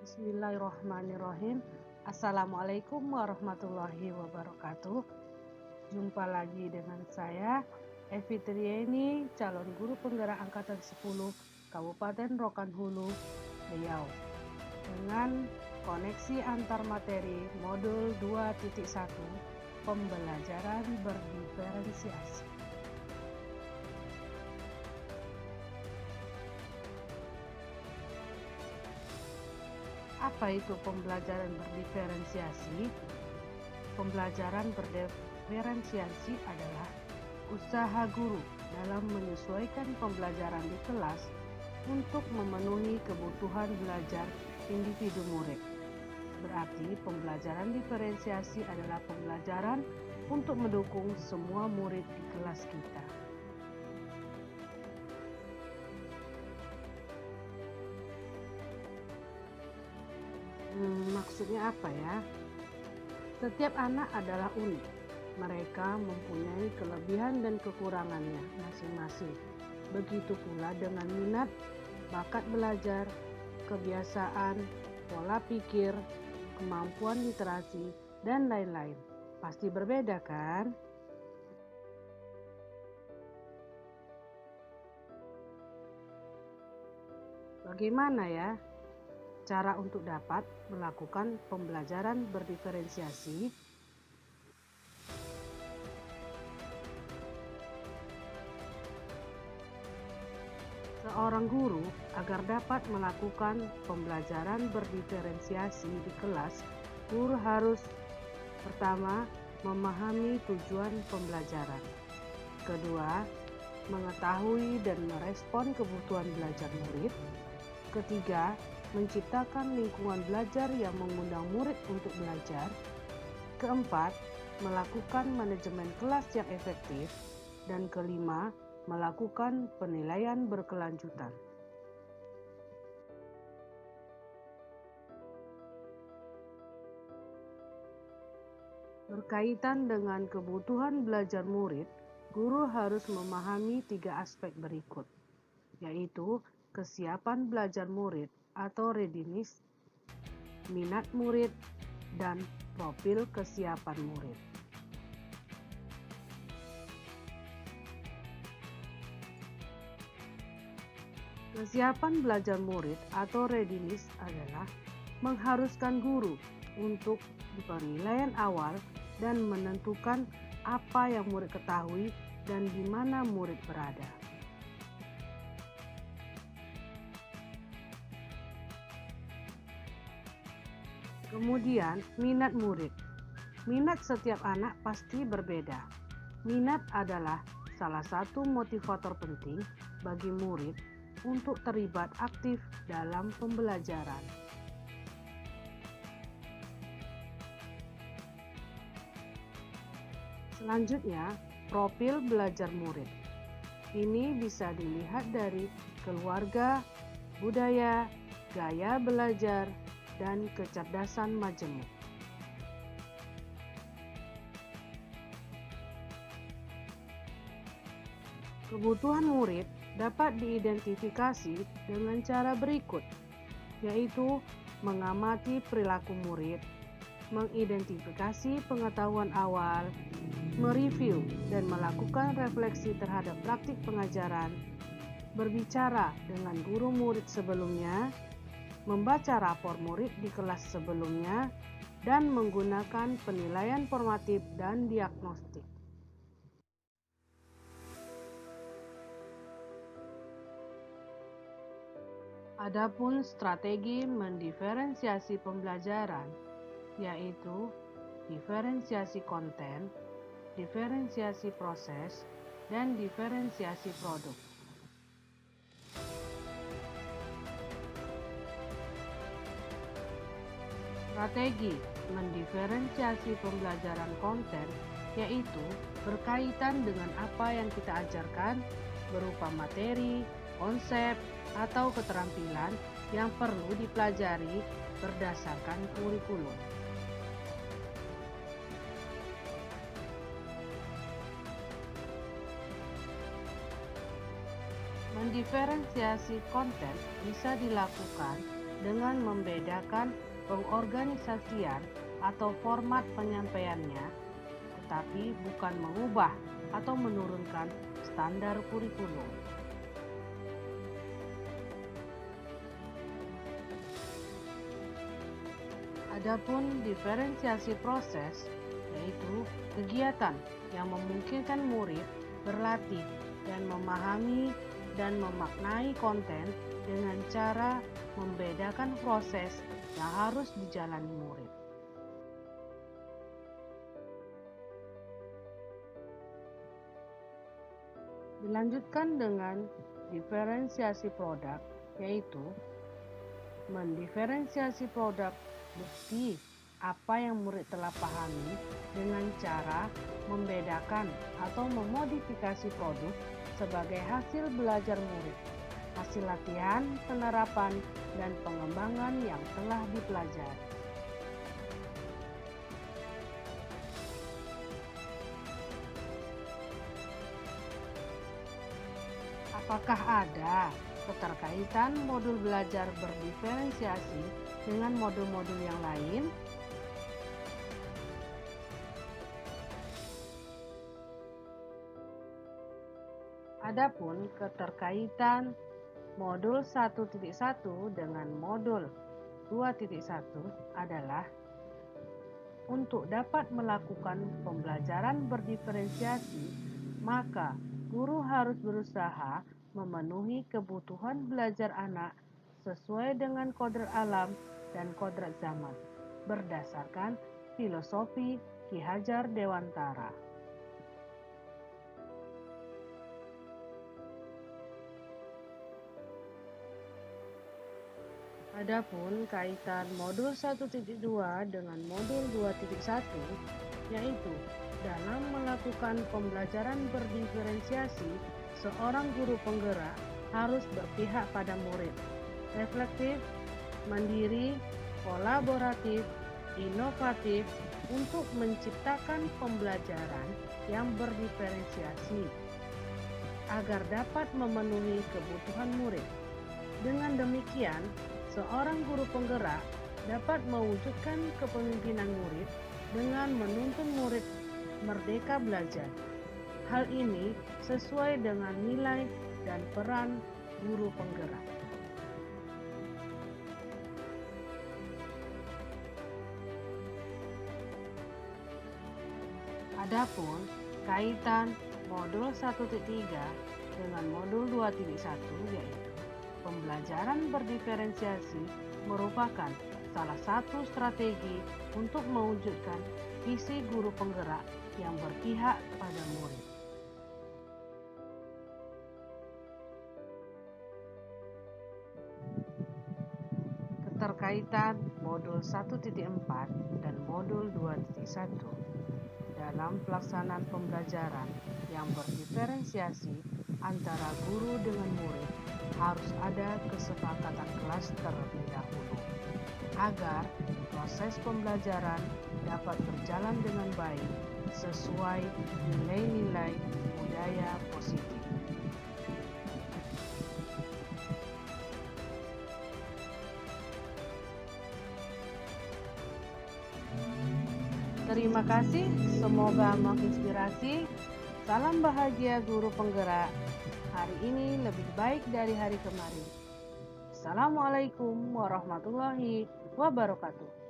Bismillahirrahmanirrahim. Assalamualaikum warahmatullahi wabarakatuh. Jumpa lagi dengan saya, Evi Trieni, calon guru penggerak angkatan 10 Kabupaten Rokan Hulu, Riau. Dengan koneksi antar materi modul 2.1, pembelajaran berdiferensiasi. Apa itu pembelajaran berdiferensiasi? Pembelajaran berdiferensiasi adalah usaha guru dalam menyesuaikan pembelajaran di kelas untuk memenuhi kebutuhan belajar individu murid. Berarti pembelajaran diferensiasi adalah pembelajaran untuk mendukung semua murid di kelas kita. Maksudnya apa ya? Setiap anak adalah unik. Mereka mempunyai kelebihan dan kekurangannya masing-masing. Begitu pula dengan minat, bakat belajar, kebiasaan, pola pikir, kemampuan literasi, dan lain-lain. Pasti berbeda kan? Bagaimana ya cara untuk dapat melakukan pembelajaran berdiferensiasi? Seorang guru agar dapat melakukan pembelajaran berdiferensiasi di kelas, guru harus pertama memahami tujuan pembelajaran. Kedua, mengetahui dan merespon kebutuhan belajar murid. Ketiga, menciptakan lingkungan belajar yang mengundang murid untuk belajar. Keempat, melakukan manajemen kelas yang efektif. Dan kelima, melakukan penilaian berkelanjutan. Berkaitan dengan kebutuhan belajar murid, guru harus memahami 3 aspek berikut, yaitu kesiapan belajar murid atau readiness, minat murid, dan profil kesiapan murid. Kesiapan belajar murid atau readiness adalah mengharuskan guru untuk penilaian awal dan menentukan apa yang murid ketahui dan di mana murid berada. Kemudian, minat murid. Minat setiap anak pasti berbeda. Minat adalah salah satu motivator penting bagi murid untuk terlibat aktif dalam pembelajaran. Selanjutnya, profil belajar murid. Ini bisa dilihat dari keluarga, budaya, gaya belajar, dan kecerdasan majemuk. Kebutuhan murid dapat diidentifikasi dengan cara berikut, yaitu mengamati perilaku murid, mengidentifikasi pengetahuan awal, mereview dan melakukan refleksi terhadap praktik pengajaran, berbicara dengan guru murid sebelumnya, membaca rapor murid di kelas sebelumnya, dan menggunakan penilaian formatif dan diagnostik. Adapun strategi mendiferensiasi pembelajaran, yaitu diferensiasi konten, diferensiasi proses, dan diferensiasi produk. Strategi mendiferensiasi pembelajaran konten yaitu berkaitan dengan apa yang kita ajarkan berupa materi, konsep, atau keterampilan yang perlu dipelajari berdasarkan kurikulum. Mendiferensiasi konten bisa dilakukan dengan membedakan pengorganisasian atau format penyampaiannya, tetapi bukan mengubah atau menurunkan standar kurikulum. Adapun diferensiasi proses, yaitu kegiatan yang memungkinkan murid berlatih dan memahami dan memaknai konten dengan cara membedakan proses yang harus dijalani murid. Dilanjutkan dengan diferensiasi produk, yaitu mendiferensiasi produk bukti apa yang murid telah pahami dengan cara membedakan atau memodifikasi produk sebagai hasil belajar murid, hasil latihan, penerapan, dan pengembangan yang telah dipelajari. Apakah ada keterkaitan modul belajar berdiferensiasi dengan modul-modul yang lain? Adapun keterkaitan modul 1.1 dengan modul 2.1 adalah untuk dapat melakukan pembelajaran berdiferensiasi, maka guru harus berusaha memenuhi kebutuhan belajar anak sesuai dengan kodrat alam dan kodrat zaman, berdasarkan filosofi Ki Hajar Dewantara. Adapun kaitan modul 1.2 dengan modul 2.1, yaitu dalam melakukan pembelajaran berdiferensiasi, seorang guru penggerak harus berpihak pada murid, reflektif, mandiri, kolaboratif, inovatif untuk menciptakan pembelajaran yang berdiferensiasi agar dapat memenuhi kebutuhan murid. Dengan demikian, seorang guru penggerak dapat mewujudkan kepemimpinan murid dengan menuntun murid merdeka belajar. Hal ini sesuai dengan nilai dan peran guru penggerak. Adapun kaitan modul 1.3 dengan modul 2.1, yaitu pembelajaran berdiferensiasi merupakan salah satu strategi untuk mewujudkan visi guru penggerak yang berpihak pada murid. Keterkaitan modul 1.4 dan modul 2.1 dalam pelaksanaan pembelajaran yang berdiferensiasi antara guru dengan murid harus ada kesepakatan kelas terlebih dahulu agar proses pembelajaran dapat berjalan dengan baik sesuai nilai-nilai budaya positif. Terima kasih, semoga menginspirasi. Salam bahagia guru penggerak. Hari ini lebih baik dari hari kemarin. Assalamualaikum warahmatullahi wabarakatuh.